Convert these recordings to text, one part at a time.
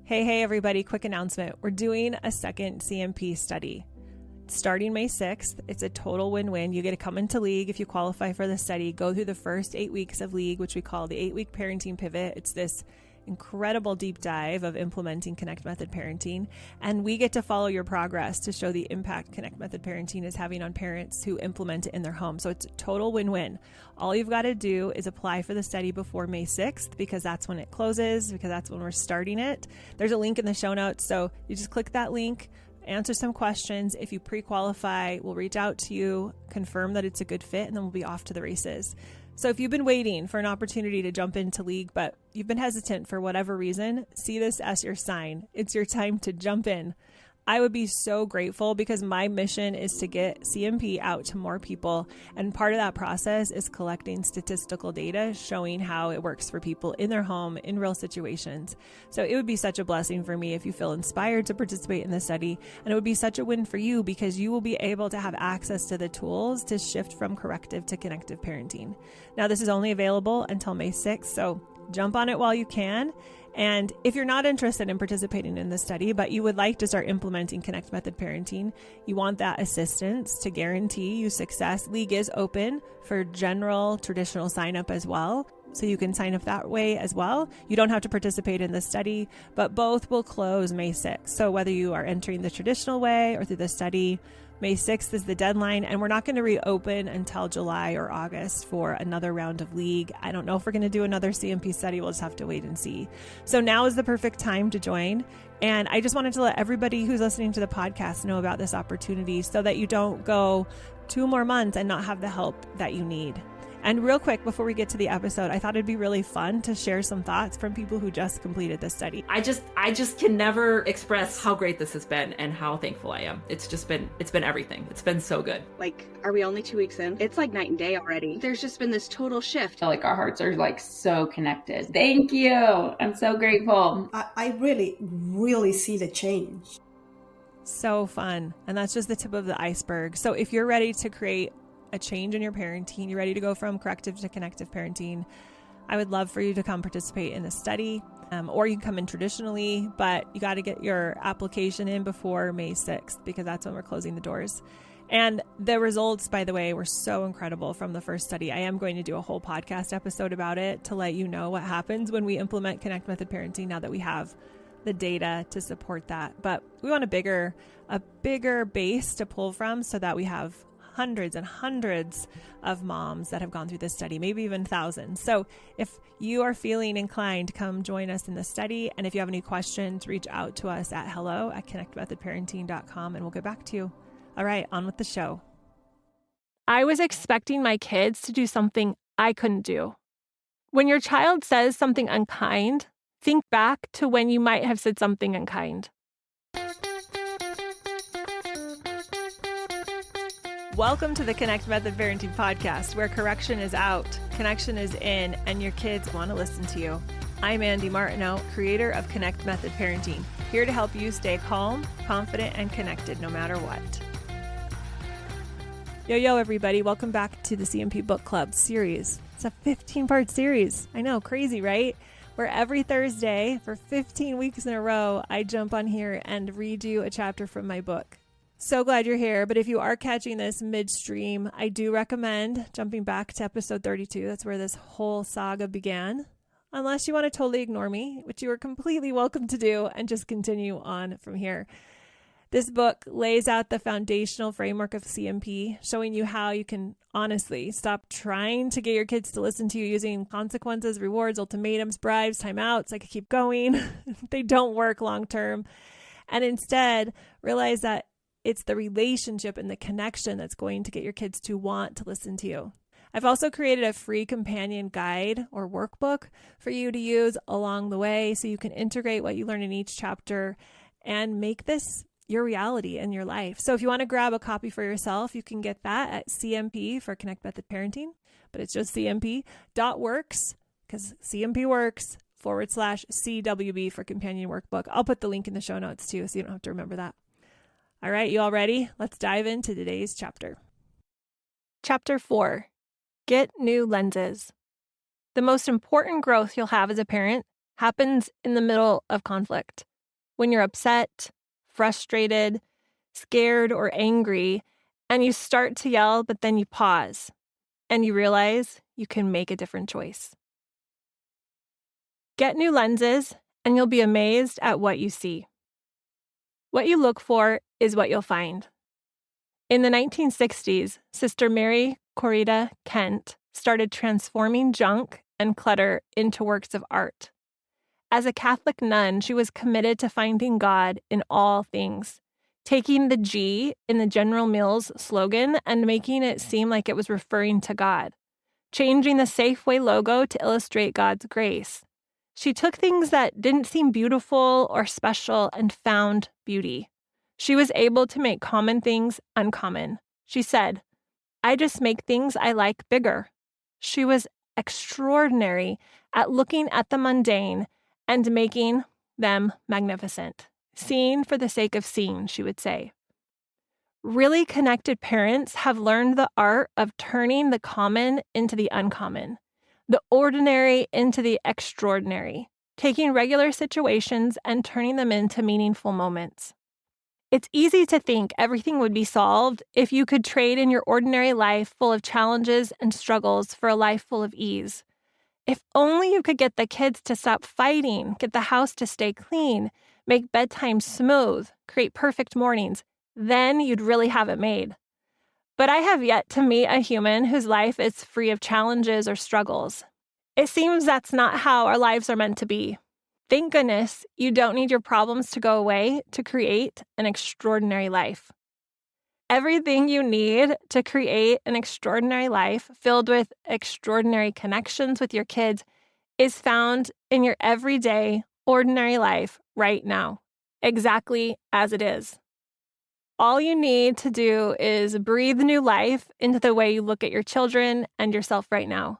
Hey, everybody, quick announcement. We're doing a second CMP study. Starting May 6th, it's a total win-win. You get to come into League if you qualify for the study, go through the first 8 weeks of League, which we call the 8-week parenting pivot. It's this incredible deep dive of implementing Connect Method parenting, and we get to follow your progress to show the impact Connect Method parenting is having on parents who implement it in their home. So it's a total win-win. All you've got to do is apply for the study before May 6th because that's when it closes, because that's when we're starting it. There's a link in the show notes, so you just click that link, answer some questions. If you pre-qualify, we'll reach out to you, confirm that it's a good fit, and then we'll be off to the races. So if you've been waiting for an opportunity to jump into League, but you've been hesitant for whatever reason, see this as your sign. It's your time to jump in. I would be so grateful because my mission is to get CMP out to more people. And part of that process is collecting statistical data showing how it works for people in their home in real situations. So it would be such a blessing for me if you feel inspired to participate in the study. And it would be such a win for you because you will be able to have access to the tools to shift from corrective to connective parenting. Now, this is only available until May 6th, so jump on it while you can. And if you're not interested in participating in the study, but you would like to start implementing Connect Method parenting, you want that assistance to guarantee you success, League is open for general traditional sign up as well. So you can sign up that way as well. You don't have to participate in the study, but both will close May 6th. So whether you are entering the traditional way or through the study, May 6th is the deadline, and we're not going to reopen until July or August for another round of League. I don't know if we're going to do another CMP study. We'll just have to wait and see. So now is the perfect time to join. And I just wanted to let everybody who's listening to the podcast know about this opportunity so that you don't go 2 more months and not have the help that you need. And real quick, before we get to the episode, I thought it'd be really fun to share some thoughts from people who just completed this study. I just can never express how great this has been and how thankful I am. It's been everything. It's been so good. Like, are we only 2 weeks in? It's like night and day already. There's just been this total shift. Like our hearts are like so connected. Thank you. I'm so grateful. I really see the change. So fun. And that's just the tip of the iceberg. So if you're ready to create a change in your parenting, you're ready to go from corrective to connective parenting, I would love for you to come participate in the study, or you can come in traditionally, but you got to get your application in before May 6th because that's when we're closing the doors. And the results, by the way, were so incredible from the first study. I am going to do a whole podcast episode about it to let you know what happens when we implement Connect Method parenting now that we have the data to support that. But we want a bigger base to pull from so that we have hundreds and hundreds of moms that have gone through this study, maybe even thousands. So if you are feeling inclined, come join us in the study. And if you have any questions, reach out to us at hello@connectmethodparenting.com and we'll get back to you. All right, on with the show. I was expecting my kids to do something I couldn't do. When your child says something unkind, think back to when you might have said something unkind. Welcome to the Connect Method Parenting Podcast, where correction is out, connection is in, and your kids want to listen to you. I'm Andy Martineau, creator of Connect Method Parenting, here to help you stay calm, confident, and connected no matter what. Yo, everybody. Welcome back to the CMP Book Club series. It's a 15-part series. I know, crazy, right? Where every Thursday for 15 weeks in a row, I jump on here and read you a chapter from my book. So glad you're here, but if you are catching this midstream, I do recommend jumping back to episode 32. That's where this whole saga began. Unless you want to totally ignore me, which you are completely welcome to do, and just continue on from here. This book lays out the foundational framework of CMP, showing you how you can honestly stop trying to get your kids to listen to you using consequences, rewards, ultimatums, bribes, timeouts. I could keep going. They don't work long term. And instead, realize that it's the relationship and the connection that's going to get your kids to want to listen to you. I've also created a free companion guide or workbook for you to use along the way so you can integrate what you learn in each chapter and make this your reality in your life. So if you want to grab a copy for yourself, you can get that at CMP for Connect Method Parenting, but it's just cmp.works because CMP works /CWB for companion workbook. I'll put the link in the show notes too, so you don't have to remember that. All right, you all ready? Let's dive into today's chapter. Chapter 4, Get New Lenses. The most important growth you'll have as a parent happens in the middle of conflict. when you're upset, frustrated, scared, or angry, and you start to yell, but then you pause and you realize you can make a different choice. Get new lenses, and you'll be amazed at what you see. What you look for is what you'll find. In the 1960s, Sister Mary Corita Kent started transforming junk and clutter into works of art. As a Catholic nun, she was committed to finding God in all things, taking the G in the General Mills slogan and making it seem like it was referring to God, changing the Safeway logo to illustrate God's grace. She took things that didn't seem beautiful or special and found beauty. She was able to make common things uncommon. She said, "I just make things I like bigger." She was extraordinary at looking at the mundane and making them magnificent. Seeing for the sake of seeing, she would say. Really connected parents have learned the art of turning the common into the uncommon, the ordinary into the extraordinary, taking regular situations and turning them into meaningful moments. It's easy to think everything would be solved if you could trade in your ordinary life full of challenges and struggles for a life full of ease. If only you could get the kids to stop fighting, get the house to stay clean, make bedtime smooth, create perfect mornings, then you'd really have it made. But I have yet to meet a human whose life is free of challenges or struggles. It seems that's not how our lives are meant to be. Thank goodness you don't need your problems to go away to create an extraordinary life. Everything you need to create an extraordinary life filled with extraordinary connections with your kids is found in your everyday, ordinary life right now, exactly as it is. All you need to do is breathe new life into the way you look at your children and yourself right now.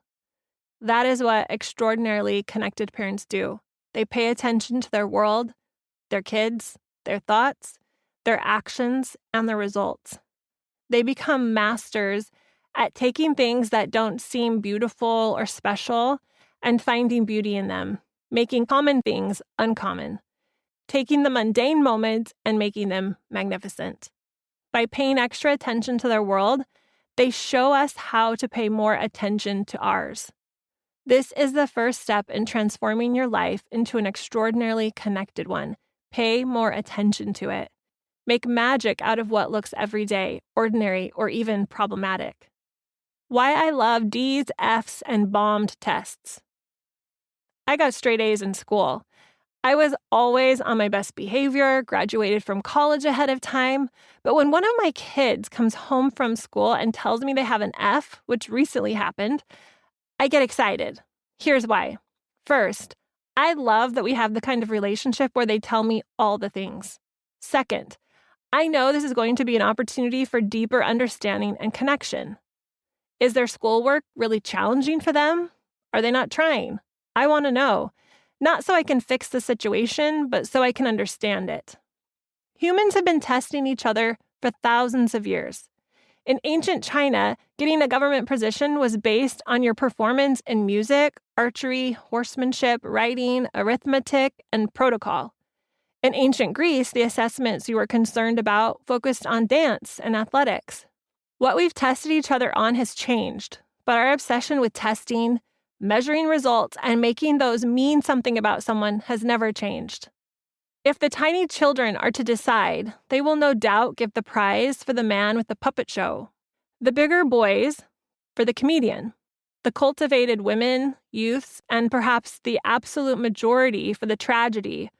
That is what extraordinarily connected parents do. They pay attention to their world, their kids, their thoughts, their actions, and their results. They become masters at taking things that don't seem beautiful or special and finding beauty in them, making common things uncommon, taking the mundane moments and making them magnificent. By paying extra attention to their world, they show us how to pay more attention to ours. This is the first step in transforming your life into an extraordinarily connected one. Pay more attention to it. Make magic out of what looks everyday, ordinary, or even problematic. Why I love D's, F's, and bombed tests. I got straight A's in school. I was always on my best behavior, graduated from college ahead of time, but when one of my kids comes home from school and tells me they have an F, which recently happened, I get excited. Here's why. First, I love that we have the kind of relationship where they tell me all the things. Second, I know this is going to be an opportunity for deeper understanding and connection. Is their schoolwork really challenging for them? Are they not trying? I want to know. Not so I can fix the situation, but so I can understand it. Humans have been testing each other for thousands of years. In ancient China, getting a government position was based on your performance in music, archery, horsemanship, writing, arithmetic, and protocol. In ancient Greece, the assessments you were concerned about focused on dance and athletics. What we've tested each other on has changed, but our obsession with testing, measuring results, and making those mean something about someone has never changed. If the tiny children are to decide, they will no doubt give the prize for the man with the puppet show. The bigger boys, for the comedian. The cultivated women, youths, and perhaps the absolute majority for the tragedy,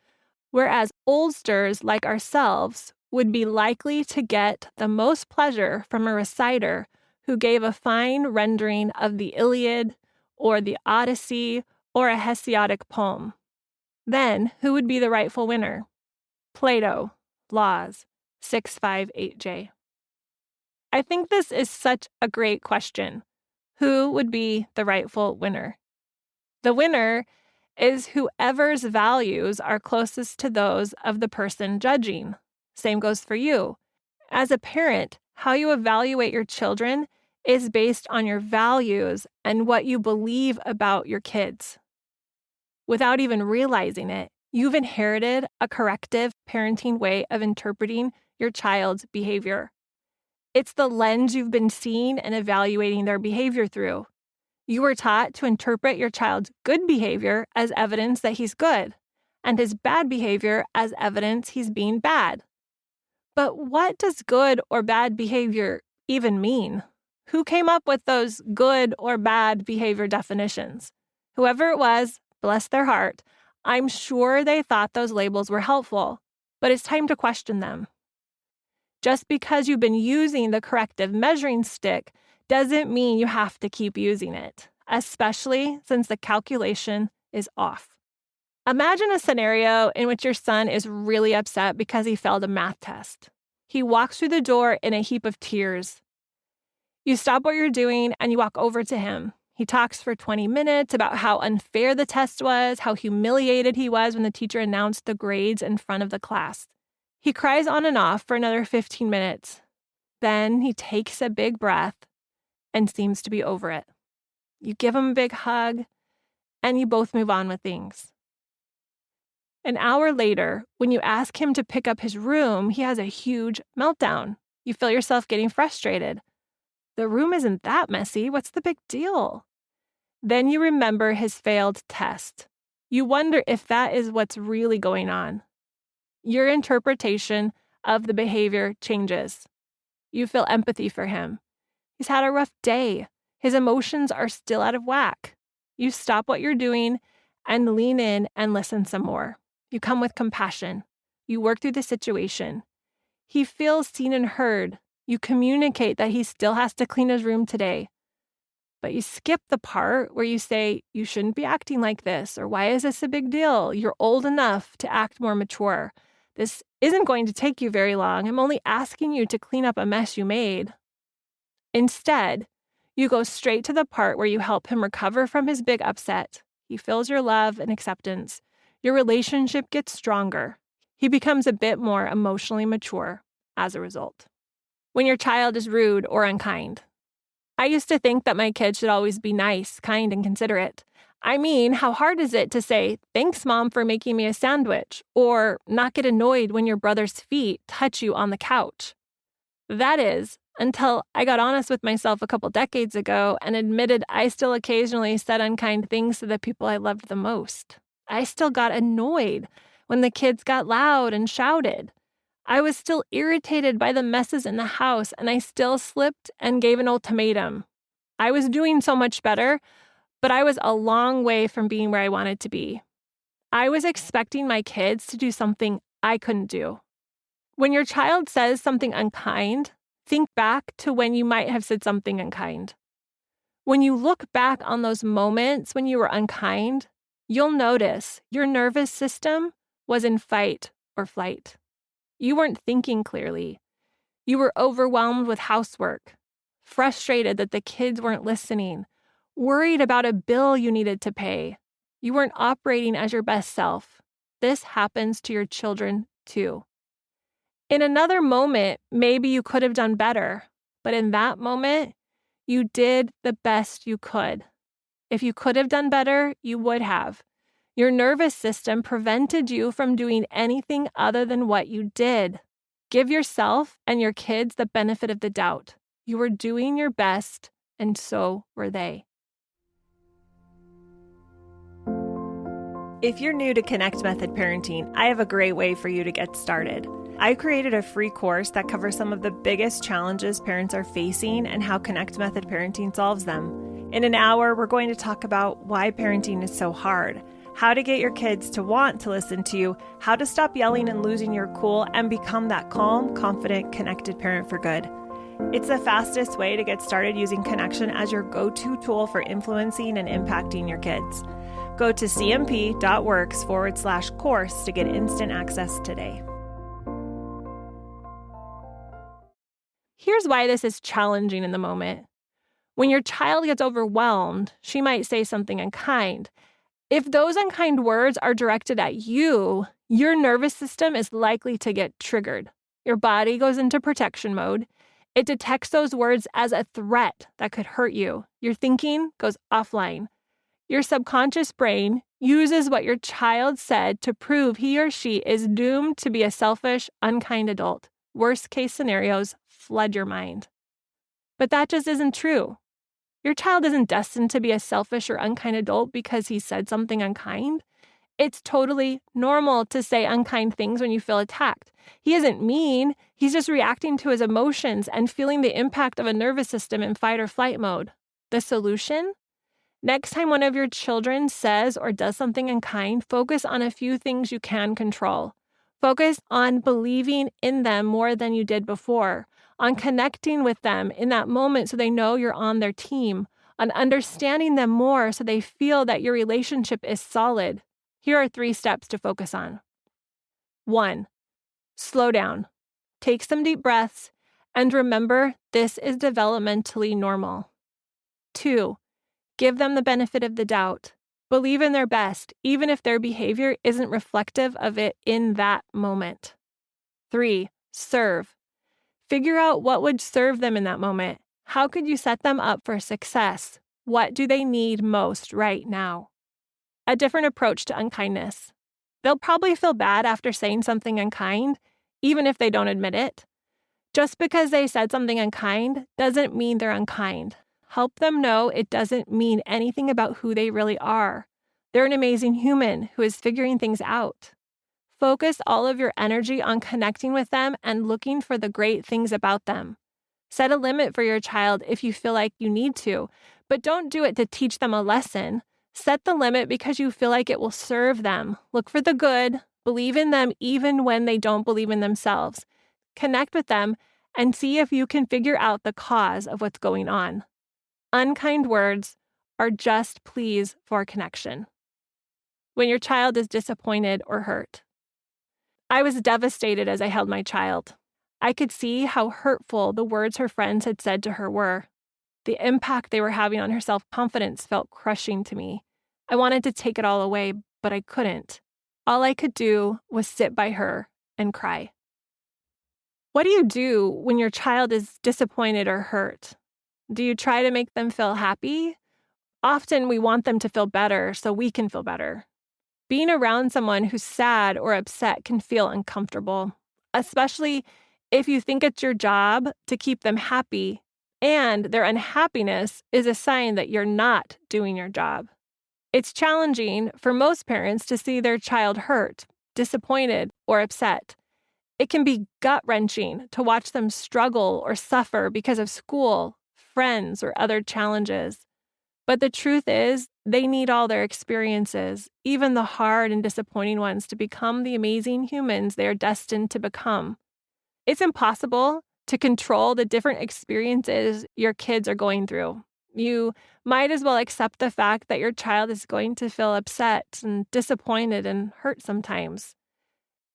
whereas oldsters like ourselves would be likely to get the most pleasure from a reciter who gave a fine rendering of the Iliad or the Odyssey or a Hesiodic poem. Then, who would be the rightful winner? Plato, Laws, 658J. I think this is such a great question. Who would be the rightful winner? The winner is whoever's values are closest to those of the person judging. Same goes for you. As a parent, how you evaluate your children is based on your values and what you believe about your kids. Without even realizing it, You've inherited a corrective parenting way of interpreting your child's behavior. It's the lens you've been seeing and evaluating their behavior through. You were taught to interpret your child's good behavior as evidence that he's good, and his bad behavior as evidence he's being bad. But what does good or bad behavior even mean? Who came up with those good or bad behavior definitions? Whoever it was, bless their heart, I'm sure they thought those labels were helpful, but it's time to question them. Just because you've been using the corrective measuring stick doesn't mean you have to keep using it, especially since the calculation is off. Imagine a scenario in which your son is really upset because he failed a math test. He walks through the door in a heap of tears. You stop what you're doing and you walk over to him. He talks for 20 minutes about how unfair the test was, how humiliated he was when the teacher announced the grades in front of the class. He cries on and off for another 15 minutes. Then he takes a big breath and seems to be over it. You give him a big hug, and you both move on with things. An hour later, when you ask him to pick up his room, he has a huge meltdown. You feel yourself getting frustrated. The room isn't that messy. What's the big deal? Then you remember his failed test. You wonder if that is what's really going on. Your interpretation of the behavior changes. You feel empathy for him. He's had a rough day. His emotions are still out of whack. You stop what you're doing and lean in and listen some more. You come with compassion. You work through the situation. He feels seen and heard. You communicate that he still has to clean his room today. But you skip the part where you say, you shouldn't be acting like this, or why is this a big deal? You're old enough to act more mature. This isn't going to take you very long. I'm only asking you to clean up a mess you made. Instead, you go straight to the part where you help him recover from his big upset. He feels your love and acceptance. Your relationship gets stronger. He becomes a bit more emotionally mature as a result. When your child is rude or unkind. I used to think that my kids should always be nice, kind, and considerate. I mean, how hard is it to say, thanks, Mom, for making me a sandwich, or not get annoyed when your brother's feet touch you on the couch? That is, until I got honest with myself a couple decades ago and admitted I still occasionally said unkind things to the people I loved the most. I still got annoyed when the kids got loud and shouted. I was still irritated by the messes in the house, and I still slipped and gave an ultimatum. I was doing so much better, but I was a long way from being where I wanted to be. I was expecting my kids to do something I couldn't do. When your child says something unkind, think back to when you might have said something unkind. When you look back on those moments when you were unkind, you'll notice your nervous system was in fight or flight. You weren't thinking clearly. You were overwhelmed with housework, frustrated that the kids weren't listening, worried about a bill you needed to pay. You weren't operating as your best self. This happens to your children too. In another moment, maybe you could have done better, but in that moment, you did the best you could. If you could have done better, you would have. Your nervous system prevented you from doing anything other than what you did. Give yourself and your kids the benefit of the doubt. You were doing your best, and so were they. If you're new to Connect Method Parenting, I have a great way for you to get started. I created a free course that covers some of the biggest challenges parents are facing and how Connect Method Parenting solves them. In an hour, we're going to talk about why parenting is so hard, how to get your kids to want to listen to you, how to stop yelling and losing your cool, and become that calm, confident, connected parent for good. It's the fastest way to get started using connection as your go-to tool for influencing and impacting your kids. Go to cmp.works/course to get instant access today. Here's why this is challenging in the moment. When your child gets overwhelmed, she might say something unkind. If those unkind words are directed at you, your nervous system is likely to get triggered. Your body goes into protection mode. It detects those words as a threat that could hurt you. Your thinking goes offline. Your subconscious brain uses what your child said to prove he or she is doomed to be a selfish, unkind adult. Worst case scenarios flood your mind. But that just isn't true. Your child isn't destined to be a selfish or unkind adult because he said something unkind. It's totally normal to say unkind things when you feel attacked. He isn't mean. He's just reacting to his emotions and feeling the impact of a nervous system in fight or flight mode. The solution? Next time one of your children says or does something unkind, focus on a few things you can control. Focus on believing in them more than you did before, on connecting with them in that moment so they know you're on their team, on understanding them more so they feel that your relationship is solid. Here are 3 steps to focus on. 1, slow down. Take some deep breaths and remember this is developmentally normal. 2, give them the benefit of the doubt. Believe in their best, even if their behavior isn't reflective of it in that moment. 3, serve. Figure out what would serve them in that moment. How could you set them up for success? What do they need most right now? A different approach to unkindness. They'll probably feel bad after saying something unkind, even if they don't admit it. Just because they said something unkind doesn't mean they're unkind. Help them know it doesn't mean anything about who they really are. They're an amazing human who is figuring things out. Focus all of your energy on connecting with them and looking for the great things about them. Set a limit for your child if you feel like you need to, but don't do it to teach them a lesson. Set the limit because you feel like it will serve them. Look for the good. Believe in them even when they don't believe in themselves. Connect with them and see if you can figure out the cause of what's going on. Unkind words are just pleas for connection. When your child is disappointed or hurt. I was devastated as I held my child. I could see how hurtful the words her friends had said to her were. The impact they were having on her self-confidence felt crushing to me. I wanted to take it all away, but I couldn't. All I could do was sit by her and cry. What do you do when your child is disappointed or hurt? Do you try to make them feel happy? Often we want them to feel better so we can feel better. Being around someone who's sad or upset can feel uncomfortable, especially if you think it's your job to keep them happy and their unhappiness is a sign that you're not doing your job. It's challenging for most parents to see their child hurt, disappointed, or upset. It can be gut-wrenching to watch them struggle or suffer because of school, friends, or other challenges. But the truth is, they need all their experiences, even the hard and disappointing ones, to become the amazing humans they are destined to become. It's impossible to control the different experiences your kids are going through. You might as well accept the fact that your child is going to feel upset and disappointed and hurt sometimes.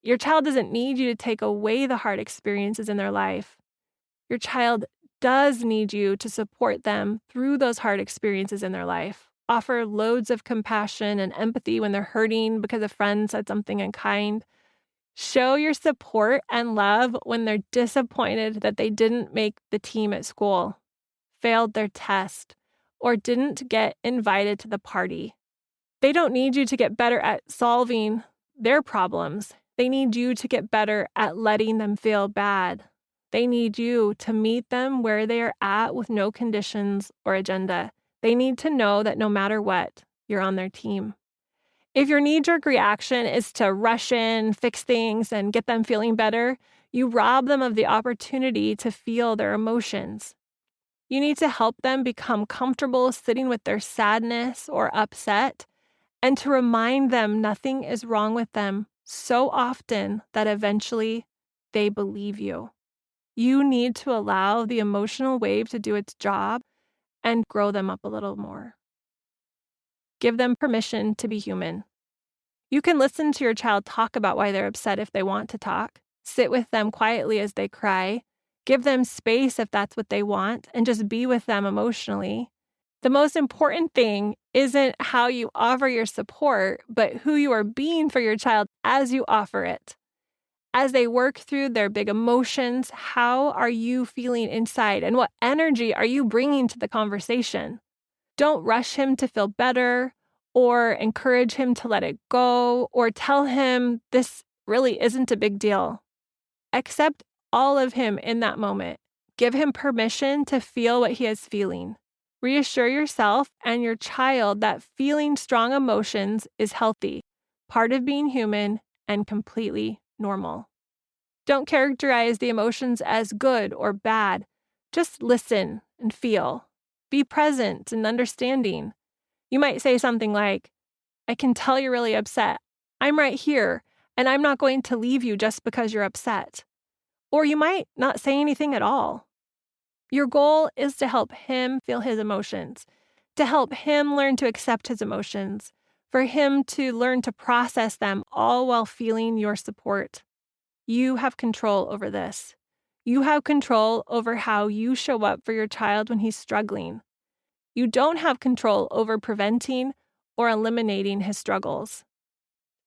Your child doesn't need you to take away the hard experiences in their life. Your child does need you to support them through those hard experiences in their life. Offer loads of compassion and empathy when they're hurting because a friend said something unkind. Show your support and love when they're disappointed that they didn't make the team at school, failed their test, or didn't get invited to the party. They don't need you to get better at solving their problems. They need you to get better at letting them feel bad. They need you to meet them where they are at with no conditions or agenda. They need to know that no matter what, you're on their team. If your knee-jerk reaction is to rush in, fix things, and get them feeling better, you rob them of the opportunity to feel their emotions. You need to help them become comfortable sitting with their sadness or upset and to remind them nothing is wrong with them so often that eventually they believe you. You need to allow the emotional wave to do its job and grow them up a little more. Give them permission to be human. You can listen to your child talk about why they're upset if they want to talk. Sit with them quietly as they cry. Give them space if that's what they want, and just be with them emotionally. The most important thing isn't how you offer your support, but who you are being for your child as you offer it. As they work through their big emotions, how are you feeling inside, and what energy are you bringing to the conversation? Don't rush him to feel better or encourage him to let it go, or tell him this really isn't a big deal. Accept all of him in that moment. Give him permission to feel what he is feeling. Reassure yourself and your child that feeling strong emotions is healthy, part of being human, and completely normal. Don't characterize the emotions as good or bad. Just listen and feel. Be present and understanding. You might say something like, "I can tell you're really upset. I'm right here, and I'm not going to leave you just because you're upset." Or you might not say anything at all. Your goal is to help him feel his emotions, to help him learn to accept his emotions, for him to learn to process them, all while feeling your support. You have control over this. You have control over how you show up for your child when he's struggling. You don't have control over preventing or eliminating his struggles.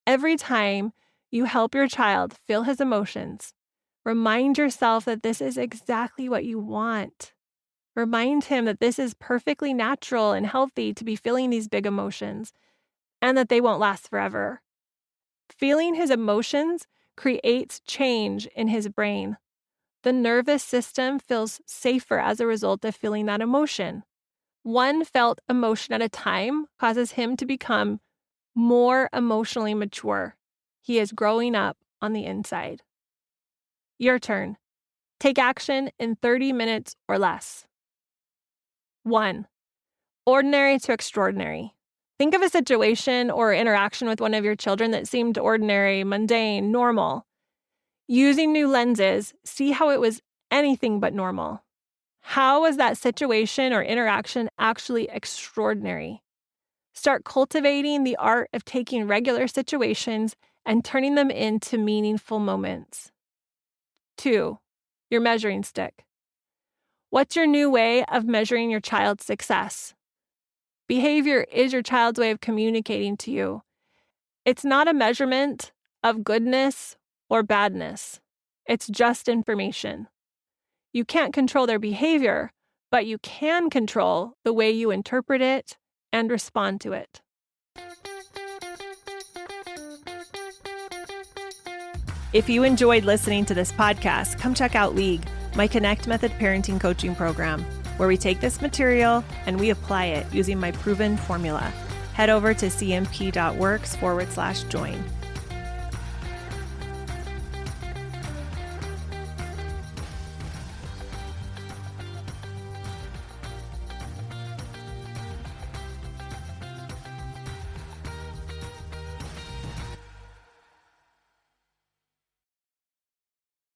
Every time you help your child feel his emotions, remind yourself that this is exactly what you want. Remind him that this is perfectly natural and healthy to be feeling these big emotions, and that they won't last forever. Feeling his emotions creates change in his brain. The nervous system feels safer as a result of feeling that emotion. One felt emotion at a time causes him to become more emotionally mature. He is growing up on the inside. Your turn. Take action in 30 minutes or less. 1. Ordinary to extraordinary. Think of a situation or interaction with one of your children that seemed ordinary, mundane, normal. Using new lenses, see how it was anything but normal. How was that situation or interaction actually extraordinary? Start cultivating the art of taking regular situations and turning them into meaningful moments. 2. Your measuring stick. What's your new way of measuring your child's success? Behavior is your child's way of communicating to you. It's not a measurement of goodness or badness. It's just information. You can't control their behavior, but you can control the way you interpret it and respond to it. If you enjoyed listening to this podcast, come check out League, my Connect Method parenting coaching program, where we take this material and we apply it using my proven formula. Head over to cmp.works/join.